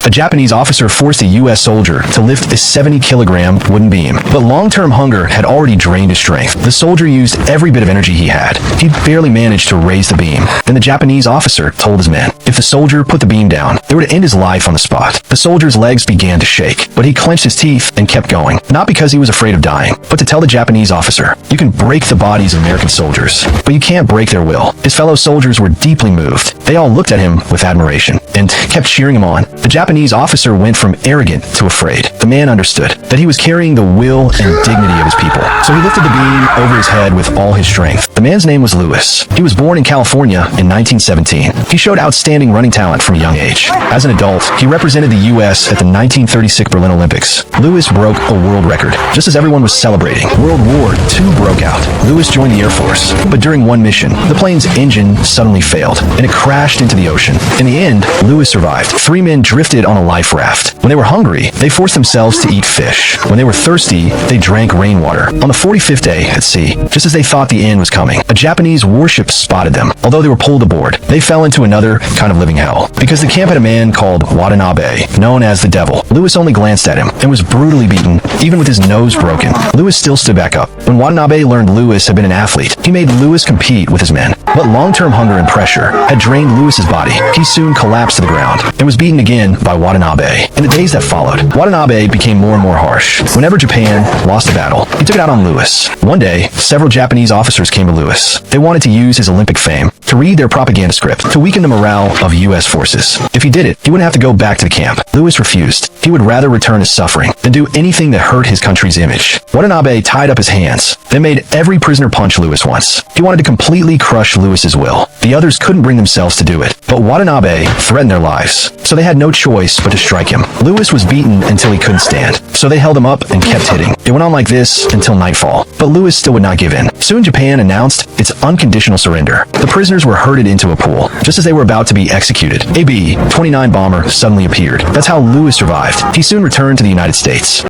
A Japanese officer forced a U.S. soldier to lift a 70-kilogram wooden beam, but long-term hunger had already drained his strength. The soldier used every bit of energy he had. He barely managed to raise the beam. Then the Japanese officer told his men, if the soldier put the beam down, they were to end his life on the spot. The soldier's legs began to shake, but he clenched his teeth and kept going, not because he was afraid of dying, but to tell the Japanese officer, you can break the bodies of American soldiers, but you can't break their will. His fellow soldiers were deeply moved. They all looked at him with admiration and kept cheering him on. The Japanese officer went from arrogant to afraid. The man understood that he was carrying the will and dignity of his people, so he lifted the beam over his head with all his strength. The man's name was Louis. He was born in California in 1917. He showed outstanding running talent from a young age. As an adult, he represented the U.S. at the 1936 Berlin Olympics. Louis broke a world record. Just as everyone was celebrating, World War II broke out. Louis joined the Air Force, but during one mission, the plane's engine suddenly failed, and it crashed into the ocean. In the end, Louis survived. 3 men drifted on a life raft. When they were hungry, they forced themselves to eat fish. When they were thirsty, they drank rainwater. On the 45th day at sea, just as they thought the end was coming, a Japanese warship spotted them. Although they were pulled aboard, they fell into another kind of living hell, because the camp had a man called Watanabe, known as the Devil. Louis only glanced at him and was brutally beaten, even with his nose broken. Louis still stood back up. When Watanabe learned Louis had been an athlete, he made Louis compete with his men. But long-term hunger and pressure had drained Louis's body. He soon collapsed to the ground and was beaten again by Watanabe. In the days that followed, Watanabe became more and more harsh. Whenever Japan lost a battle, he took it out on Louis. One day, several Japanese officers came to Louis. They wanted to use his Olympic fame to read their propaganda script to weaken the morale of U.S. forces. If he did it, he wouldn't have to go back to the camp. Louis refused. He would rather return to suffering than do anything that hurt his country's image. Watanabe tied up his hands, then made every prisoner punch Louis once. He wanted to completely crush Louis's will. The others couldn't bring themselves to do it, but Watanabe threatened their lives, so they had no choice but to strike him. Louis was beaten until he couldn't stand, so they held him up and kept hitting. It went on like this until nightfall, but Louis still would not give in. Soon Japan announced its unconditional surrender. The prisoners were herded into a pool. Just as they were about to be executed, a B-29 bomber suddenly appeared. That's how Louis survived. He soon returned to the United States.